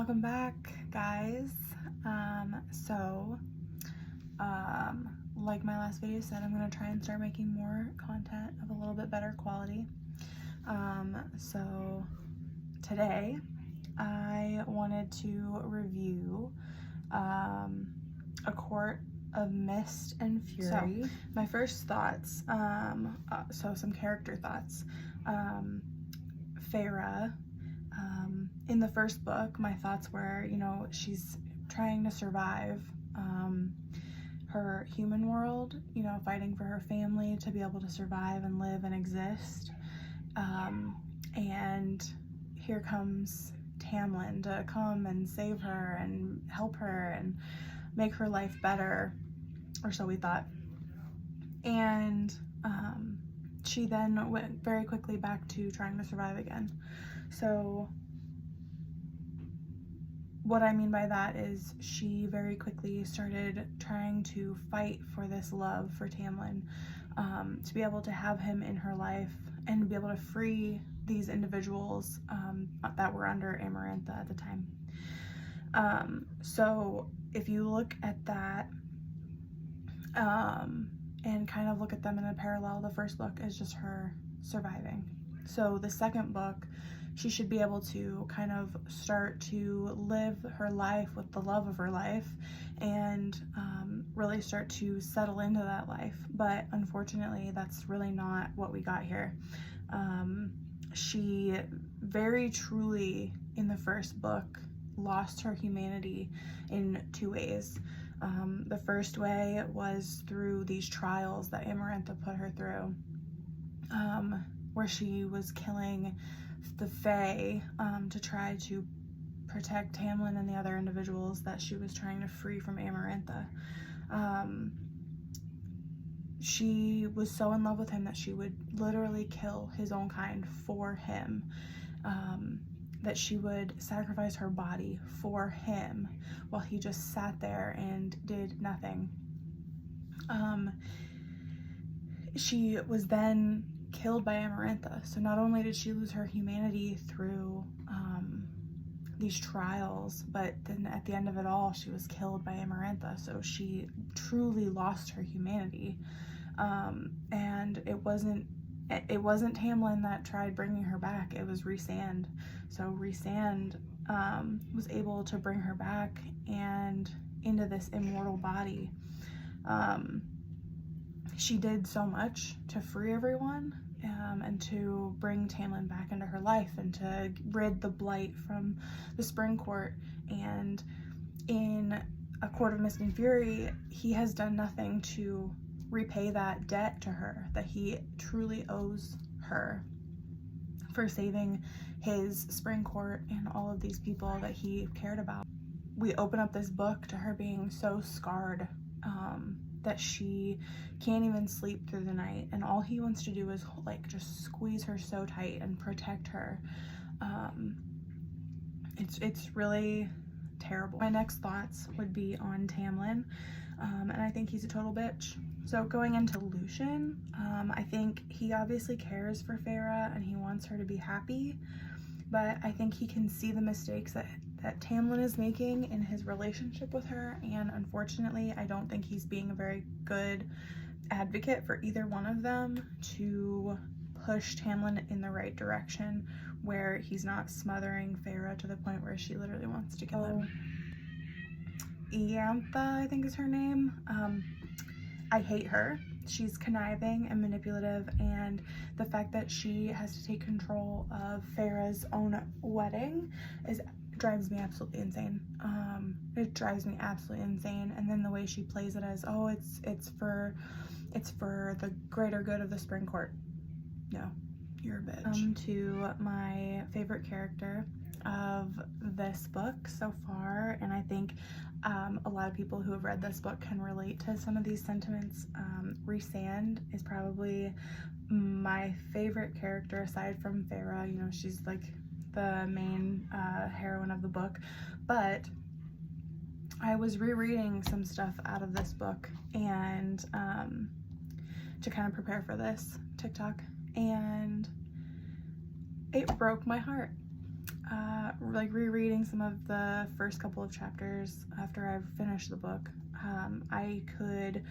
Welcome back, guys. Like my last video said, I'm gonna try and start making more content of a little bit better quality. So today I wanted to review A Court of Mist and Fury. So my first thoughts, some character thoughts. Feyre, in the first book, my thoughts were, she's trying to survive her human world, fighting for her family to be able to survive and live and exist. And here comes Tamlin to come and save her and help her and make her life better, or so we thought. And she then went very quickly back to trying to survive again. So what I mean by that is she very quickly started trying to fight for this love for Tamlin, to be able to have him in her life and to be able to free these individuals that were under Amarantha at the time. So if you look at that and kind of look at them in a parallel, the first book is just her surviving. So the second book, she should be able to kind of start to live her life with the love of her life and really start to settle into that life. But unfortunately, that's really not what we got here. She very truly, in the first book, lost her humanity in two ways. The first way was through these trials that Amarantha put her through, where she was killing the Fae to try to protect Tamlin and the other individuals that she was trying to free from Amarantha. She was so in love with him that she would literally kill his own kind for him, that she would sacrifice her body for him while he just sat there and did nothing. She was then killed by Amarantha. So not only did she lose her humanity through these trials, but then at the end of it all, she was killed by Amarantha. So she truly lost her humanity. And it wasn't Tamlin that tried bringing her back. It was Rhysand. So Rhysand was able to bring her back and into this immortal body. She did so much to free everyone, and to bring Tamlin back into her life and to rid the blight from the Spring Court. And in A Court of Mist and Fury, he has done nothing to repay that debt to her that he truly owes her for saving his Spring Court and all of these people that he cared about. We open up this book to her being so scarred that she can't even sleep through the night, and all he wants to do is just squeeze her so tight and protect her. It's really terrible. My next thoughts would be on Tamlin, and I think he's a total bitch. So going into Lucien, I think he obviously cares for Feyre and he wants her to be happy, but I think he can see the mistakes that Tamlin is making in his relationship with her, and unfortunately I don't think he's being a very good advocate for either one of them to push Tamlin in the right direction, where he's not smothering Feyre to the point where she literally wants to kill him. Iantha, I think is her name. I hate her. She's conniving and manipulative, and the fact that she has to take control of Feyre's own wedding drives me absolutely insane. It drives me absolutely insane. And then the way she plays it as, oh, it's for the greater good of the Spring Court. No, you're a bitch. To my favorite character of this book so far, and I think a lot of people who have read this book can relate to some of these sentiments. Rhysand is probably my favorite character aside from Feyre. She's like the main heroine of the book, but I was rereading some stuff out of this book and to kind of prepare for this TikTok, and it broke my heart. like rereading some of the first couple of chapters after I've finished the book, I could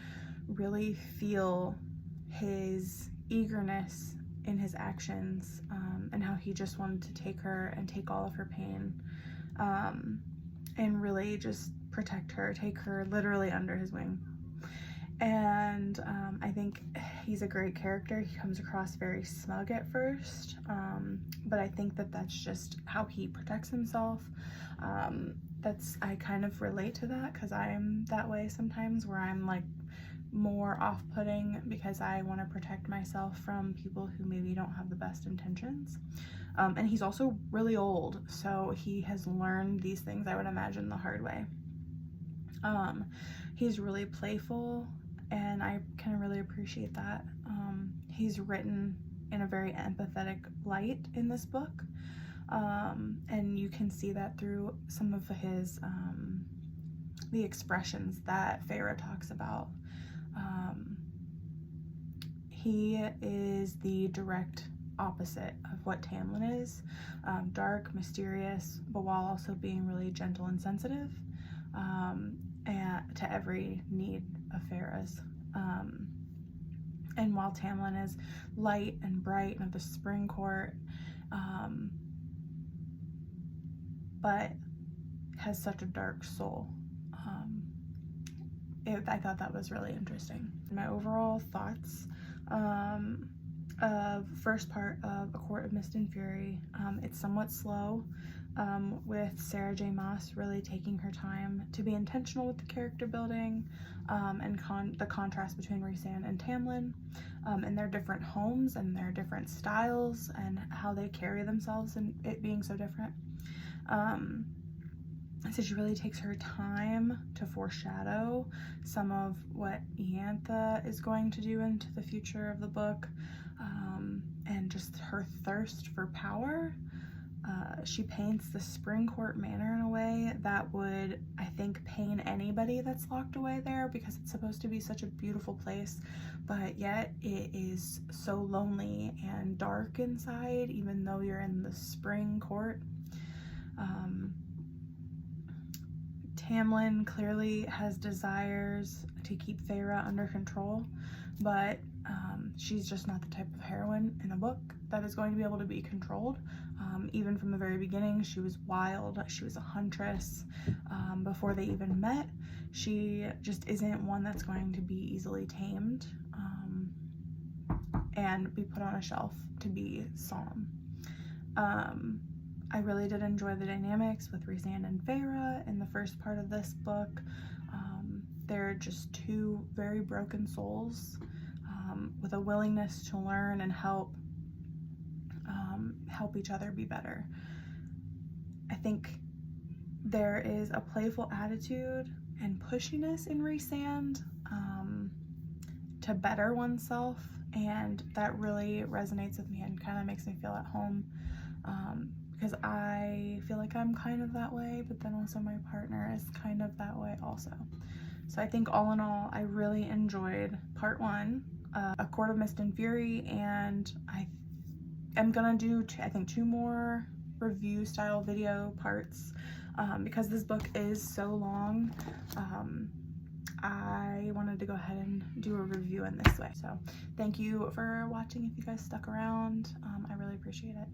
really feel his eagerness in his actions, and how he just wanted to take her and take all of her pain, and really just protect her, take her literally under his wing. And I think he's a great character. He comes across very smug at first, but I think that that's just how he protects himself. I kind of relate to that because I'm that way sometimes, where I'm like more off-putting because I want to protect myself from people who maybe don't have the best intentions. And he's also really old, so he has learned these things, I would imagine, the hard way. He's really playful, and I can really appreciate that. He's written in a very empathetic light in this book, and you can see that through some of his the expressions that Feyre talks about. He is the direct opposite of what Tamlin is, dark, mysterious, but while also being really gentle and sensitive, and to every need of Feyre's. And while Tamlin is light and bright and of the spring court, but has such a dark soul. I thought that was really interesting. My overall thoughts of first part of A Court of Mist and Fury, it's somewhat slow, with Sarah J. Maas really taking her time to be intentional with the character building, and the contrast between Rhysand and Tamlin, and their different homes and their different styles and how they carry themselves, and it being so different. So she really takes her time to foreshadow some of what Iantha is going to do into the future of the book, and just her thirst for power. She paints the Spring Court Manor in a way that would, I think, pain anybody that's locked away there, because it's supposed to be such a beautiful place, but yet it is so lonely and dark inside, even though you're in the Spring Court. Tamlin clearly has desires to keep Feyre under control, but she's just not the type of heroine in a book that is going to be able to be controlled. Even from the very beginning, she was wild. She was a huntress. Before they even met, she just isn't one that's going to be easily tamed, and be put on a shelf to be solemn. I really did enjoy the dynamics with Rhysand and Feyre in the first part of this book. They're just two very broken souls, with a willingness to learn and help each other be better. I think there is a playful attitude and pushiness in Rhysand, to better oneself, and that really resonates with me and kind of makes me feel at home, because I feel like I'm kind of that way, but then also my partner is kind of that way also. So I think all in all, I really enjoyed part one, A Court of Mist and Fury, and I am gonna do, I think, 2 more review style video parts, because this book is so long. I wanted to go ahead and do a review in this way. So thank you for watching if you guys stuck around. I really appreciate it.